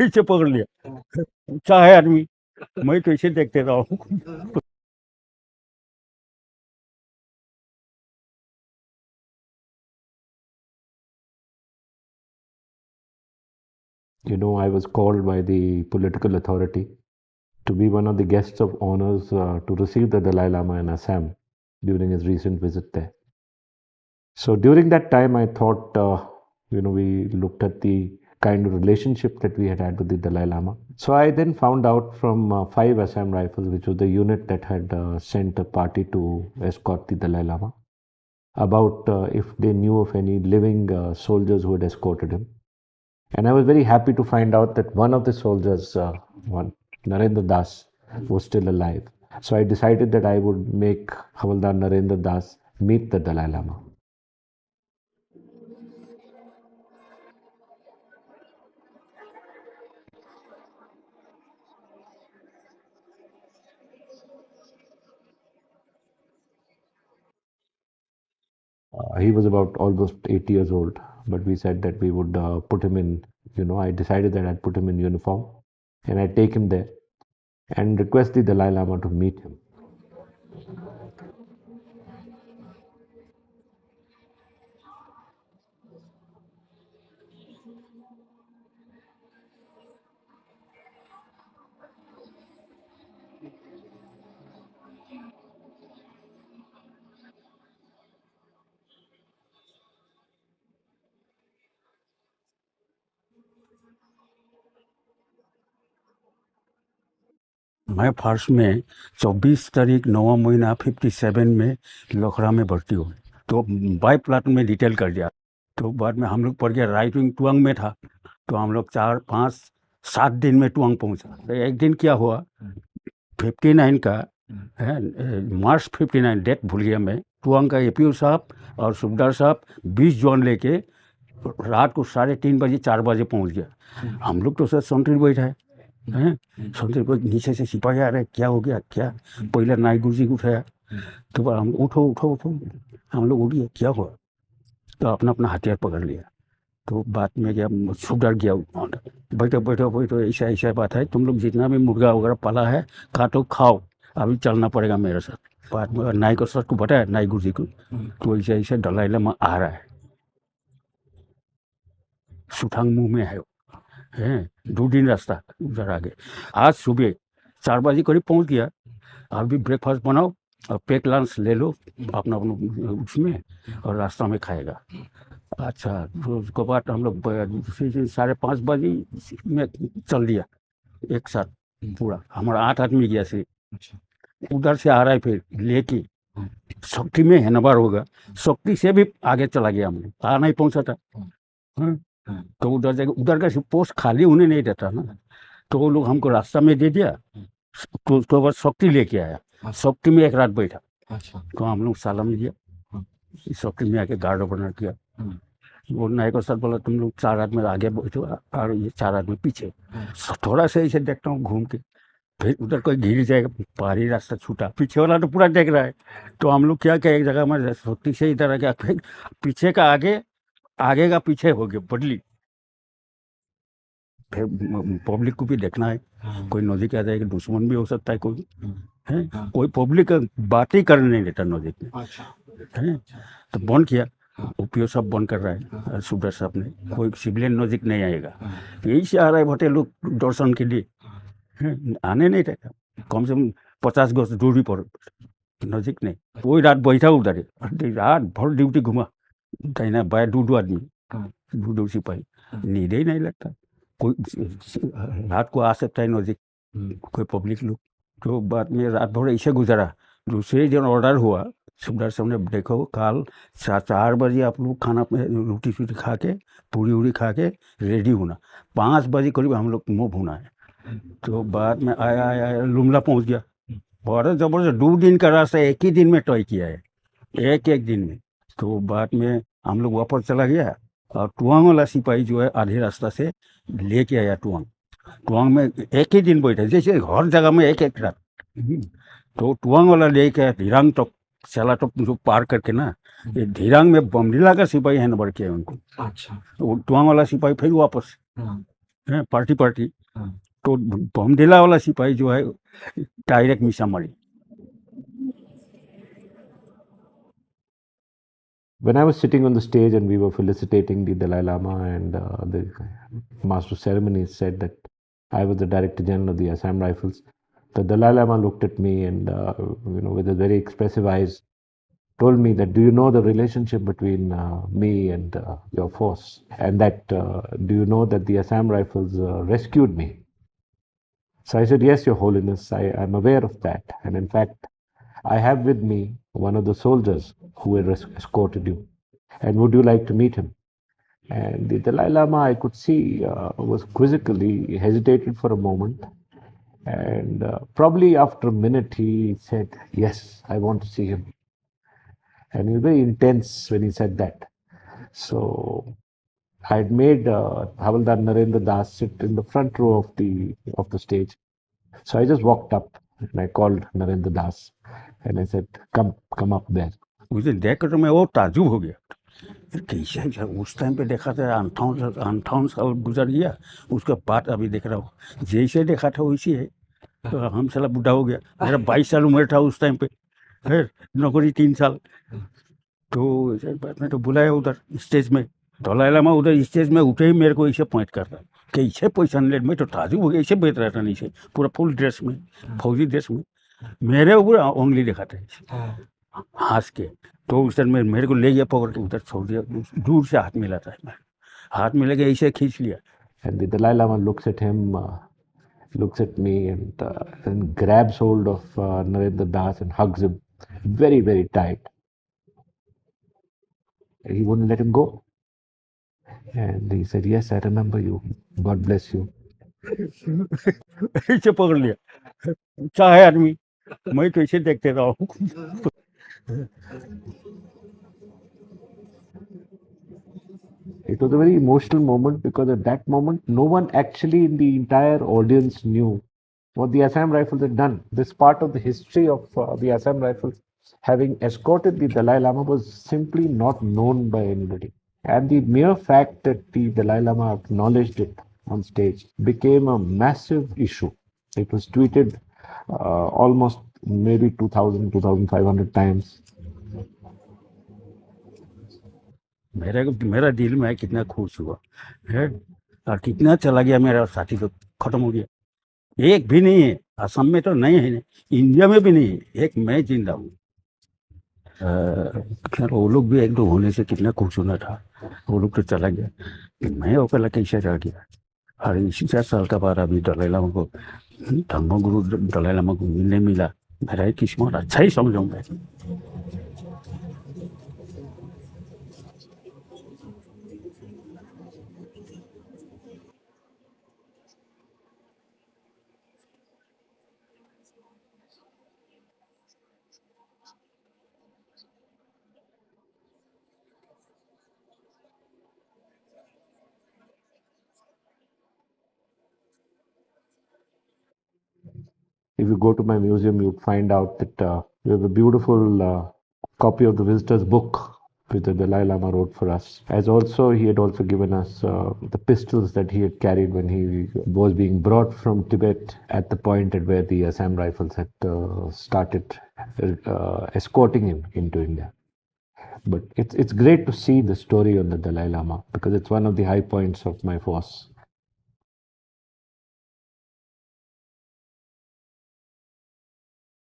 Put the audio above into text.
ऐसे पकड़ लिया, ऊंचा है आदमी, मैं तो ऐसे देखते रहा हूँ। I was called by the political authority to be one of the guests of honors to receive the Dalai Lama in Assam during his recent visit there. So during that time, I thought, we looked at the kind of relationship that we had with the Dalai Lama. So I then found out from 5 Assam Rifles, which was the unit that had sent a party to escort the Dalai Lama, about if they knew of any living soldiers who had escorted him. And I was very happy to find out that one of the soldiers, one Narendra Das, was still alive. So I decided that I would make Havaldar Narendra Das meet the Dalai Lama. He was about almost 80 years old, but we said that we would put him in, I decided that I'd put him in uniform and I'd take him there and request the Dalai Lama to meet him. मैं first में 24 तारीख 9वां महीना 57 में लखरा में भर्ती हुए, तो by platoon में डिटेल कर दिया। तो बाद में हम लोग पड़ गया, राइट विंग टुअंग में था, तो हम लोग 4, 5, 7 दिन में टुअंग पहुंचा। तो एक दिन क्या हुआ, 59 का है, मार्च 59, डेट भूल गया मैं। टुअंग का एपीओ साहब और सुबेदार साहब 20 जॉन लेके रात को 3:30 बजे 4 बजे पहुंच गया। हम लोग तो सर सेंट्री बैठा है, सेंट्री पर नीचे से सिपाही आ रहे, क्या हो गया क्या। पहले नाई गुरु जी को उठाया, तो हम उठो उठो उठो, हम लोग उठ गए, क्या हुआ, तो अपना अपना हथियार पकड़ लिया। तो बाद में क्या, सुबेदार गया, बैठो बैठो बैठो, ऐसा ऐसा बात है, तुम लोग जितना भी मुर्गा वगैरह पाला है काटो खाओ, अभी चलना पड़ेगा मेरे साथ। बाद में नाई को सर को बताया, नाई गुरु जी को, तो ऐसे ऐसे दलाई लामा आ रहा है, सुथांग मुंह में है 2 दिन रास्ता उधर आगे। आज सुबह 4 बजे करीब पहुंच गया। अभी ब्रेकफास्ट बनाओ और पैक लंच ले लो अपना अपना उसमें, और रास्ता में खाएगा। अच्छा, तो उसके बाद हम लोग 5:30 बजे में चल दिया एक साथ पूरा, हमारा 8 आदमी गया से। उधर से आ रहा है फिर लेके शक्ति में हैनबार होगा, शक्ति से भी आगे चला गया, हमने आ नहीं पहुंचा था। हाँ, तो उधर जाके उधर का पोस्ट खाली उन्हें नहीं रहता ना, तो वो लोग हमको रास्ता में दे दिया। तो उसके बाद शक्ति लेके आया, शक्ति में एक रात बैठा। तो हम लोग सालम लिया, शक्ति में आके गार्ड बना किया। वो नायक सर बोला, तुम लोग 4 आदमी आगे बैठो और ये 4 आदमी पीछे। थोड़ा सा ऐसे देखता हूँ घूम के, फिर उधर कोई घिर जाएगा, पहाड़ी रास्ता छूटा, पीछे वाला तो पूरा देख रहा है। तो हम लोग क्या क्या एक जगह में शक्ति से इधर आ गया, फिर पीछे का आगे, आगे का पीछे हो गया बदली। फिर पब्लिक को भी देखना है, कोई नजदीक आ जाएगा, दुश्मन भी हो सकता है कोई, है कोई पब्लिक बात ही करने नहीं देता नजदीक में, है। तो बंद किया, उपयोग सब बंद कर रहा है सुबह साहब ने, कोई सिविलियन नजदीक नहीं आएगा। यही से आ रहा है भटे लोग दर्शन के लिए, आने नहीं देता, कम से कम 50 गज दूरी पर, नजदीक नहीं। कोई रात बैठा उधर, रात भर ड्यूटी घुमा, दाहिना बाया 2 आदमी, 2 सिपाही, नींद ही नहीं लगता। कोई रात को आ सकता है नजदीक, कोई पब्लिक लोग। तो बाद में रात भर ऐसे गुजरा। दूसरे दिन ऑर्डर हुआ सुबह सामने, देखो कल 4 बजे आप लोग खाना रोटी शूटी खा के, पूरी उड़ी खा के रेडी होना, 5 बजे करीब हम लोग मुँह भुना है। तो बाद में आया आया लुमला पहुंच गया, बड़ा जबरदस्त 2 दिन का रास्ता एक ही दिन में तय किया है, एक दिन में। तो बाद में हम लोग वापस चला गया, और टुआंग वाला सिपाही जो है आधे रास्ता से लेके आया टुआंग। टुआंग में एक ही दिन बैठा, जैसे हर जगह में एक एक रात। तो टुआंग वाला लेके आया धीरांग तक, चला तो जो पार करके ना, ये धीरांग में बमरीला का सिपाही है न बढ़ के उनको। अच्छा, तो टुआंग वाला सिपाही फिर वापस हैं पार्टी पार्टी, तो बमदेला वाला सिपाही जो है डायरेक्ट मिसा मारी। When I was sitting on the stage and we were felicitating the Dalai Lama, and the master of ceremonies said that I was the Director General of the Assam Rifles, the Dalai Lama looked at me and, with a very expressive eyes, told me that, do you know the relationship between me and your force? And that, do you know that the Assam Rifles rescued me? So I said, yes, Your Holiness, I'm aware of that. And in fact, I have with me one of the soldiers who had escorted you. And would you like to meet him? And the Dalai Lama, I could see, was quizzically, he hesitated for a moment. And probably after a minute, he said, yes, I want to see him. And he was very intense when he said that. So I had made Havaldar Narendra Das sit in the front row of the stage. So I just walked up and I called Narendra Das and I said, come up there. उसे देख कर तो मैं वो ताजुब हो गया, फिर कैसे है? उस टाइम पे देखा था 58 साल गुजर गया, उसके बाद अभी देख रहा हूँ जैसे देखा था वैसे है। तो हम साला बुढ़ा हो गया, मेरा 22 साल उम्र था उस टाइम पे, फिर नौकरी 3 साल। तो ऐसे बाद में तो बुलाया उधर स्टेज में, दलाई लामा उधर स्टेज में उठे ही मेरे को ऐसे पॉइंट कर रहा, कैसे पोजिशन ले, मैं तो ताजुब हो गया, ऐसे बैठ रहा था नीचे पूरा फुल ड्रेस में, फौजी ड्रेस में, मेरे ऊपर उंगली दिखा था हंस के। तो उस टाइम मेरे को ले गया पकड़ के उधर छोड़ दिया, दूर से हाथ मिला था, हाथ मिला के ऐसे खींच लिया। And the Dalai Lama looks at him, looks at me, and grabs hold of Narendra Das and hugs him very, very tight. He wouldn't let him go. And he said, yes, I remember you. God bless you. ऐसे पकड़ लिया, चाहे आदमी, मैं तो ऐसे देखते रहा हूँ। It was a very emotional moment because at that moment, no one actually in the entire audience knew what the Assam Rifles had done. This part of the history of the Assam Rifles having escorted the Dalai Lama was simply not known by anybody. And the mere fact that the Dalai Lama acknowledged it on stage became a massive issue. It was tweeted almost maybe 2,000, 2,500 times. मेरा दिल में कितना खुश हुआ है, और कितना चला गया मेरा साथी, तो खत्म हो गया, एक भी नहीं है, असम में तो नहीं है, इंडिया में भी नहीं है, एक मैं जिंदा हूँ। खैर वो लोग भी एक दो होने से कितना खुश होना था, वो लोग तो चला गया, मैं अकेला कैसे रह गया। और इसी 4 साल का बाद अभी दलाई लामा को, धर्मगुरु दलाई लामा को मिलने मिला, मेरा एक किस्मत अच्छा ही समझूंगा। If you go to my museum, you'd find out that we have a beautiful copy of the visitor's book which the Dalai Lama wrote for us. As also, he had also given us the pistols that he had carried when he was being brought from Tibet at the point at where the Assam Rifles had started escorting him into India. But it's great to see the story on the Dalai Lama because it's one of the high points of my force.